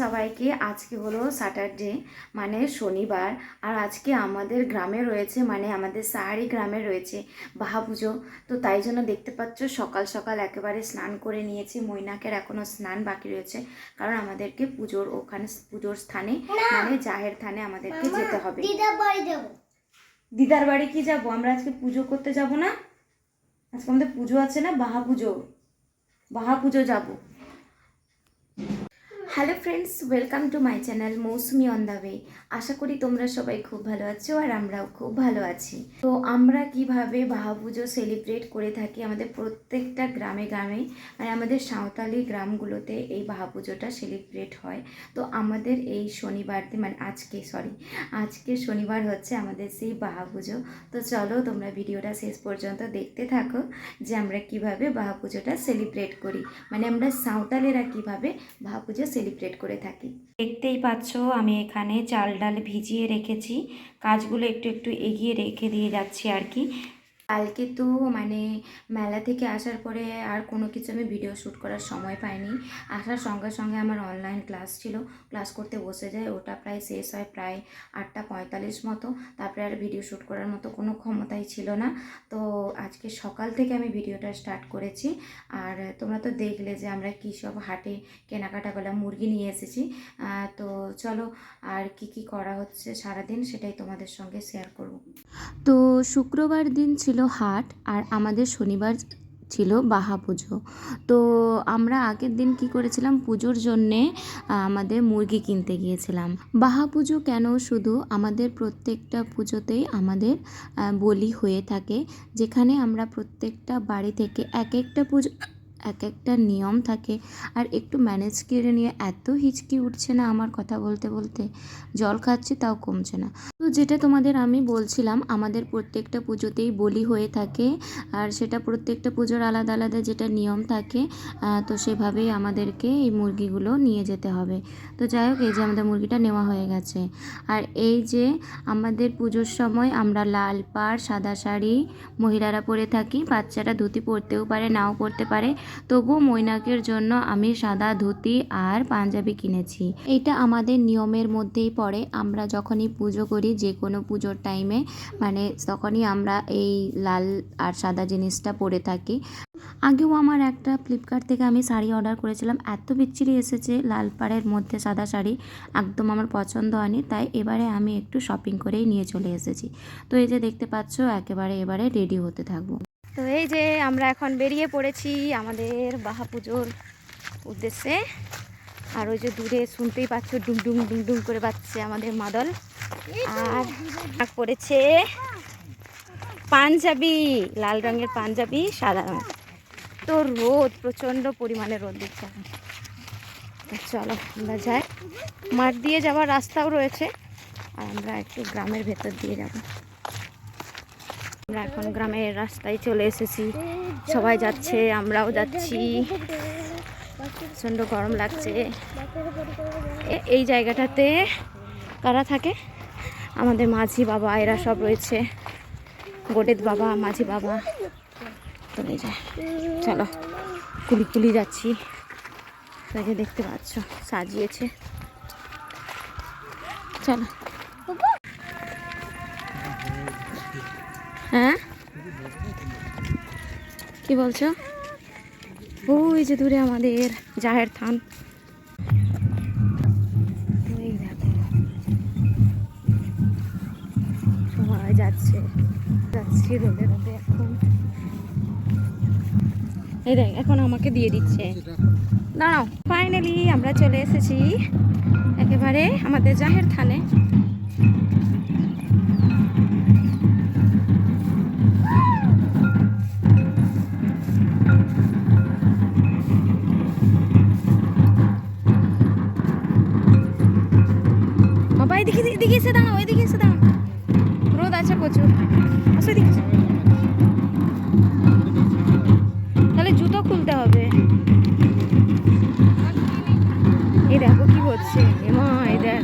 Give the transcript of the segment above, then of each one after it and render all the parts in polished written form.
সবাইকে। আজকে হলো স্যাটারডে মানে শনিবার, আর আজকে আমাদের গ্রামে রয়েছে মানে আমাদের সাহারি গ্রামে রয়েছে বাহা পুজো। তো তাই জন্য দেখতে পাচ্ছ সকাল সকাল একেবারে স্নান করে নিয়েছি। মৈনাকের এখনও স্নান বাকি রয়েছে, কারণ আমাদেরকে পুজোর ওখানে পুজোর স্থানে মানে জাহের থানে আমাদেরকে যেতে হবে। দিদার বাড়ি কি যাব? আমরা আজকে পুজো করতে যাব না? আজকে আমাদের পুজো আছে না, বাহা পুজো যাব। Hello friends, welcome to my channel Mousumi on the way. আশা করি তোমরা সবাই খুব ভালো আছো আর আমরাও খুব ভালো আছি। তো আমরা কিভাবে বাহা পুজো সেলিব্রেট করে থাকি আমাদের প্রত্যেকটা গ্রামে গ্রামে, মানে আমাদের সাঁওতালি গ্রামগুলোতে এই বাহা পুজোটা সেলিব্রেট হয়। তো আমাদের এই শনিবার মানে আজকে শনিবার হচ্ছে আমাদের সেই বাহা পুজো। তো চলো তোমরা ভিডিওটা শেষ পর্যন্ত দেখতে থাকো যে আমরা কিভাবে বাহা পুজোটা সেলিব্রেট করি, মানে আমরা সাঁওতালেরা কিভাবে বাহা পুজো সেলিব্রেট করে থাকি। দেখতেই পাচ্ছ আমি এখানে চাল ডাল ভিজিয়ে রেখেছি, কাজগুলো একটু একটু এগিয়ে রেখে দিয়ে যাচ্ছি আর কি। কালকে তো মানে মেলা থেকে আসার পরে আর কোনো কিছু আমি ভিডিও শ্যুট করার সময় পাইনি। আসার সঙ্গে সঙ্গে আমার অনলাইন ক্লাস ছিল, ক্লাস করতে বসে যায়, ওটা প্রায় শেষ হয় প্রায় 8:45 মতো। তারপরে আর ভিডিও শ্যুট করার মতো কোনো ক্ষমতাই ছিল না। তো আজকে সকাল থেকে আমি ভিডিওটা স্টার্ট করেছি। আর তোমরা তো দেখলে যে আমরা কী সব হাটে কেনাকাটা করলাম, মুরগি নিয়ে এসেছি। তো চলো আর কি করা হচ্ছে সারাদিন সেটাই তোমাদের সঙ্গে শেয়ার করব। তো শুক্রবার দিন ছিল হাট, আর আমাদের শনিবার ছিল বাহা পুজো। তো আমরা আগের দিন কি করেছিলাম, পুজোর জন্যে আমাদের মুরগি কিনতে গিয়েছিলাম। বাহা পুজো কেন, শুধু আমাদের প্রত্যেকটা পুজোতেই আমাদের বলি হয়ে থাকে, যেখানে আমরা প্রত্যেকটা বাড়ি থেকে এক একটা পুজো এক একটা নিয়ম থাকে। আর একটু ম্যানেজ করে নিয়ে এত হিচকি উঠছে না আমার কথা বলতে বলতে, জল খাচ্ছি তাও কমছে না। তো যেটা তোমাদের আমি বলছিলাম, আমাদের প্রত্যেকটা পুজোতেই বলি হয়ে থাকে, আর সেটা প্রত্যেকটা পুজোর আলাদা আলাদা যেটা নিয়ম থাকে। তো সেভাবেই আমাদেরকে এই মুরগিগুলো নিয়ে যেতে হবে। তো যাই হোক, এই যে আমাদের মুরগিটা নেওয়া হয়ে গেছে। আর এই যে আমাদের পুজোর সময় আমরা লাল পাড় সাদা শাড়ি মহিলারা পরে থাকি, বাচ্চারা ধুতি পরতেও পারে নাও পরতে পারে। তবুও মৈনাকের জন্য আমি সাদা ধুতি আর পাঞ্জাবি কিনেছি। এটা আমাদের নিয়মের মধ্যেই পড়ে। আমরা যখনই পুজো করি, যে কোনো পুজোর টাইমে মানে তখনই আমরা এই লাল আর সাদা জিনিসটা পরে থাকি। আগেও আমার একটা ফ্লিপকার্ট থেকে আমি শাড়ি অর্ডার করেছিলাম, এত বিচ্ছিরি এসেছে লাল পাড়ের মধ্যে সাদা শাড়ি, একদম আমার পছন্দ হয়নি। তাই এবারে আমি একটু শপিং করেই নিয়ে চলে এসেছি। তো এই যে দেখতে পাচ্ছ একেবারে এবারে রেডি হতে থাকবো। তো এই যে আমরা এখন বেরিয়ে পড়েছি আমাদের বাহা পুজোর উদ্দেশ্যে। আর ওই যে দূরে শুনতেই পাচ্ছ ডুম ডুম ডুম ডুম করে বাজছে আমাদের মাদল। আর পড়েছে পাঞ্জাবি, লাল রঙের পাঞ্জাবি সাদা রঙ। তো রোদ, প্রচণ্ড পরিমাণে রোদ দিচ্ছে। চলো আমরা যাই, মাঠ দিয়ে যাওয়ার রাস্তাও রয়েছে, আর আমরা একটু গ্রামের ভেতর দিয়ে যাব। আমরা এখন গ্রামের রাস্তায় চলে এসেছি, সবাই যাচ্ছে আমরাও যাচ্ছি। প্রচণ্ড গরম লাগছে। এই জায়গাটাতে কারা থাকে, আমাদের মাঝি বাবা এরা সব রয়েছে, গোডেদ বাবা, মাঝি বাবা। চলে যায়, চলো কুলি যাচ্ছি। তো যে দেখতে পাচ্ছ সাজিয়েছে, চলো। হ্যাঁ কি বলছো? ওই যে দূরে আমাদের জাহের থান। সবাই যাচ্ছি রোদে রোদে। এখন এই দেখ, এখন আমাকে দিয়ে দিচ্ছে, দাঁড়াও। ফাইনালি আমরা চলে এসেছি একেবারে আমাদের জাহের থানে। বাবা এদিকে এসে দাঁড়াও, এদিকে এসে দাঁড়াও, রোদ আছে প্রচুর। আসো এদিকে, তাহলে জুতো খুলতে হবে। এই দেখো কি হচ্ছে, এমা এই দেখ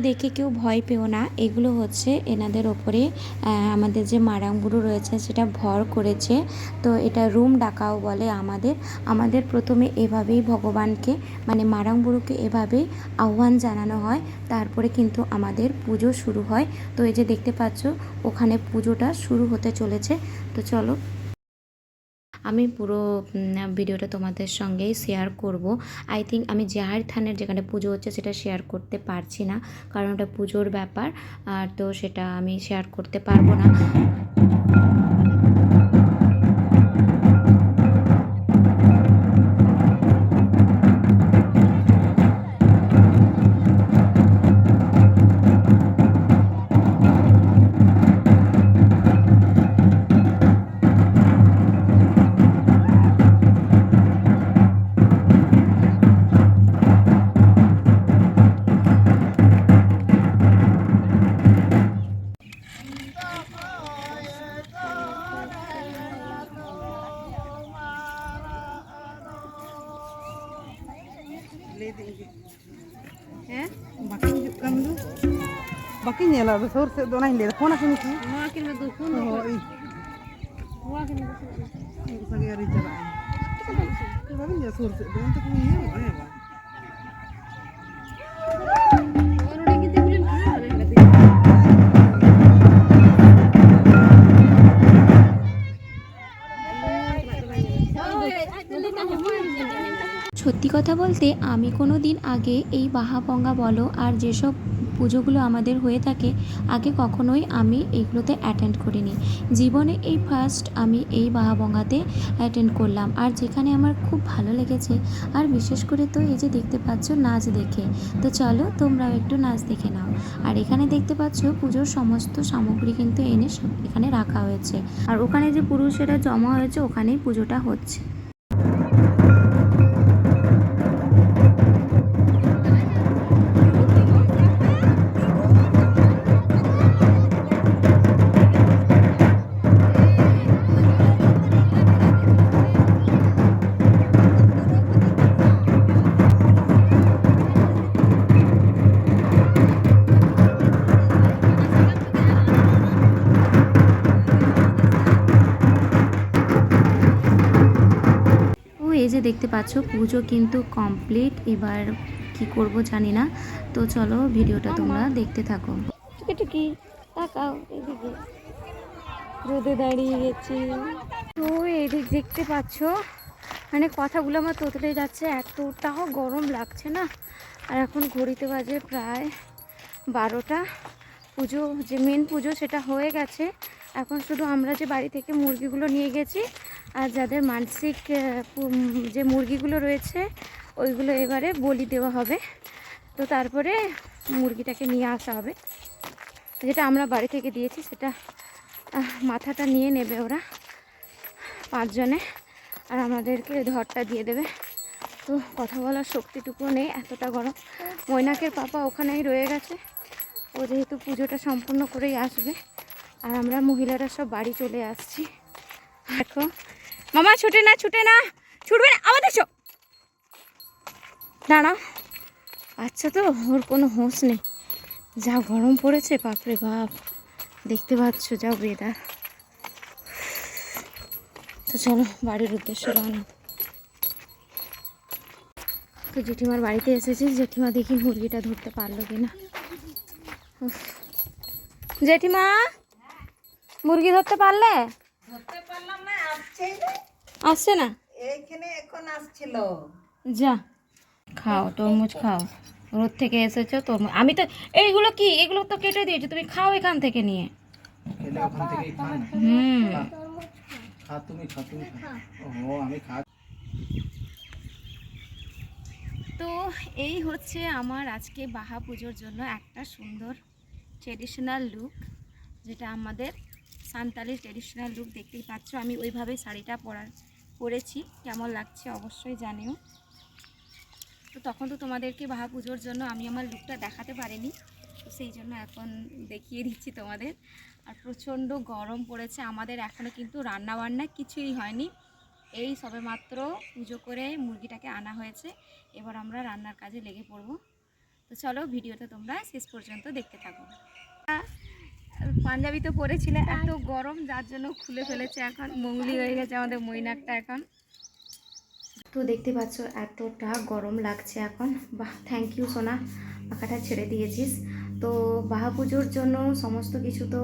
দেখে কেউ ভয় পেও না, এগুলো হচ্ছে এনাদের ওপরে আমাদের যে মারাং বুড়ো রয়েছে সেটা ভর করেছে। তো এটা রুম ডাকাও বলে আমাদের। আমাদের প্রথমে এভাবেই ভগবানকে মানে মারাং বুড়োকে এভাবেই আহ্বান জানানো হয়, তারপরে কিন্তু আমাদের পুজো শুরু হয়। তো এই যে দেখতে পাচ্ছ ওখানে পুজোটা শুরু হতে চলেছে। তো চলো আমি পুরো ভিডিওটা তোমাদের সঙ্গেই শেয়ার করব। আই থিঙ্ক আমি জাহার থানের যেখানে পুজো হচ্ছে সেটা শেয়ার করতে পারছি না, কারণ ওটা পুজোর ব্যাপার, আর তো সেটা আমি শেয়ার করতে পারবো না। Bakin hijau kan tu. Bakin nyala besar se dona ini. Kau nak ni? Makin betul pun. Oh, i. Makin betul. Sagi hari jalan. Bakin ya sur se dona tu ni ya, mana ba? Orang lagi tu belum ada lagi. সত্যি কথা বলতে আমি কোনো দিন আগে এই বাহাবঙ্গা বলো আর যেসব পুজোগুলো আমাদের হয়ে থাকে আগে কখনোই আমি এইগুলোতে অ্যাটেন্ড করিনি। জীবনে এই ফার্স্ট আমি এই বাহাবঙ্গাতে অ্যাটেন্ড করলাম, আর যেখানে আমার খুব ভালো লেগেছে। আর বিশেষ করে তো এই যে দেখতে পাচ্ছ নাচ দেখে, তো চলো তোমরাও একটু নাচ দেখে নাও। আর এখানে দেখতে পাচ্ছ পুজোর সমস্ত সামগ্রী কিন্তু এনে এখানে রাখা হয়েছে, আর ওখানে যে পুরুষেরা জমা হয়েছে ওখানেই পুজোটা হচ্ছে। এই যে দেখতে পাচ্ছ পুজো কিন্তু কমপ্লিট, এবার কি করব জানি না। তো চলো ভিডিওটা তোমরা দেখতে থাকো। টুকি তাকাও এদিকে, রোদে দাঁড়িয়ে গেছি। তো এদিক দেখতে পাচ্ছ মানে কথাগুলো আমার তোতলে যাচ্ছে, এতটাও গরম লাগছে না। আর এখন ঘড়িতে বাজে প্রায় 12টা। পুজো যে মেন পুজো সেটা হয়ে গেছে, এখন শুধু আমরা যে বাড়ি থেকে মুরগিগুলো নিয়ে গেছি আর যাদের মানসিক যে মুরগিগুলো রয়েছে ওইগুলো এবারে বলি দেওয়া হবে। তো তারপরে মুরগিটাকে নিয়ে আসা হবে, যেটা আমরা বাড়ি থেকে দিয়েছি সেটা মাথাটা নিয়ে নেবে ওরা 5 জনে, আর আমাদেরকে ধরটা দিয়ে দেবে। তো কথা বলার শক্তিটুকুও নেই, এতটা গরম। মৈনাকের পাপা ওখানেই রয়ে গেছে, ও যেহেতু পুজোটা সম্পূর্ণ করেই আসবে, আর আমরা মহিলারা সব বাড়ি চলে আসছি। দেখো মামা, ছুটে না ছুটবে না, আবার দেখছো, দাঁড়াও। আচ্ছা, তো ওর কোনো হোঁশ নেই, যা গরম পড়েছে বাপরে বাপ, দেখতে পাচ্ছ যা ওয়েদার। তো চলো বাড়ির উদ্দেশ্যে রওনা। তো জেঠিমার বাড়িতে এসেছি, জেঠিমা দেখি মুরগিটা ধরতে পারলো কিনা। জেঠিমা মুরগি ধরতে পারলে? ধরতে পারলাম না, আসছে না, এইখানে এখন আসছিল। যা খাও, তরমুজ খাও, রোদ থেকে এসেছো তরমুজ। আমি তো এইগুলো কি, এগুলো তো কেটে দিয়েছি, তুমি খাও এখান থেকে নিয়ে। খেলে ওখান থেকেই খান। খা তুমি খা। ওহো, আমি খা। তো এই হচ্ছে আমার আজকে বাহা পুজোর জন্য একটা সুন্দর ট্রেডিশনাল লুক, যেটা আমাদের সান্তালি ট্রেডিশনাল লুক। দেখতেই পাচ্ছ আমি ওইভাবে শাড়িটা পরেছি, কেমন লাগছে অবশ্যই জানিও। তো তখন তো তোমাদেরকে বাহা পুজোর জন্য আমি আমার লুকটা দেখাতে পারিনি, তো সেই জন্য এখন দেখিয়ে দিচ্ছি তোমাদের। আর প্রচণ্ড গরম পড়েছে আমাদের, এখনও কিন্তু রান্নাবান্না কিছুই হয়নি, এই সবেমাত্র পুজো করে মুরগিটাকে আনা হয়েছে, এবার আমরা রান্নার কাজে লেগে পড়ব। তো চলো ভিডিওটা তোমরা শেষ পর্যন্ত দেখতে থাকো। পাঞ্জাবি তো পরেছিলে, এত গরম যার জন্য খুলে ফেলেছে, এখন মঙ্গলি হয়ে গেছে আমাদের মৈনাকটা এখন। তো দেখতে পাচ্ছ এতটা গরম লাগছে এখন। বাহ, থ্যাংক ইউ সোনা, পাখাটা ছেড়ে দিয়েছিস। তো বাহা পুজোর জন্য সমস্ত কিছু তো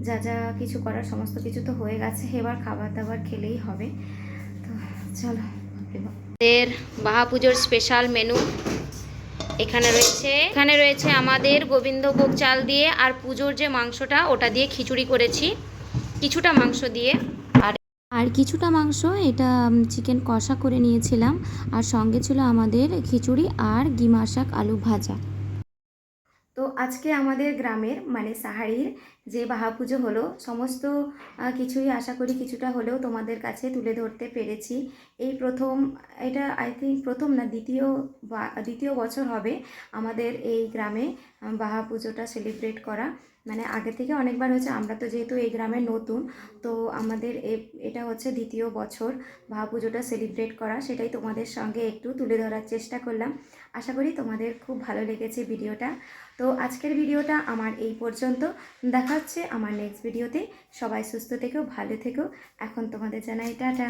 যা যা কিছু করার সমস্ত কিছু তো হয়ে গেছে, এবার খাবার দাবার খেলেই হবে। তো চলো, আমাদের বাহা পুজোর স্পেশাল মেনু এখানে রয়েছে আমাদের গোবিন্দভোগ চাল দিয়ে, আর পুজোর যে মাংসটা ওটা দিয়ে খিচুড়ি করেছি, কিছুটা মাংস দিয়ে, আর কিছুটা মাংস এটা চিকেন কষা করে নিয়েছিলাম, আর সঙ্গে ছিল আমাদের খিচুড়ি আর গিমা শাক আলু ভাজা। তো আজকে আমাদের গ্রামের মানে সাহারির যে বাহা পুজো হলো, সমস্ত কিছুই আশা করি কিছুটা হলেও তোমাদের কাছে তুলে ধরতে পেরেছি। এই প্রথম, এটা আই থিঙ্ক প্রথম না দ্বিতীয় বছর হবে আমাদের এই গ্রামে বাহা পুজোটা সেলিব্রেট করা। মানে আগে থেকে অনেকবার হয়েছে, আমরা তো যেহেতু এই গ্রামে নতুন, তো আমাদের এটা হচ্ছে দ্বিতীয় বছর বাহা পুজোটা সেলিব্রেট করা। সেটাই তোমাদের সঙ্গে একটু তুলে ধরার চেষ্টা করলাম। আশা করি তোমাদের খুব ভালো লেগেছে ভিডিওটা। তো আজকের ভিডিওটা আমার এই পর্যন্ত, দেখা হচ্ছে আমার নেক্সট ভিডিওতে। সবাই সুস্থ থেকো, ভালো থেকো। এখন তোমাদের জানাই টাটা।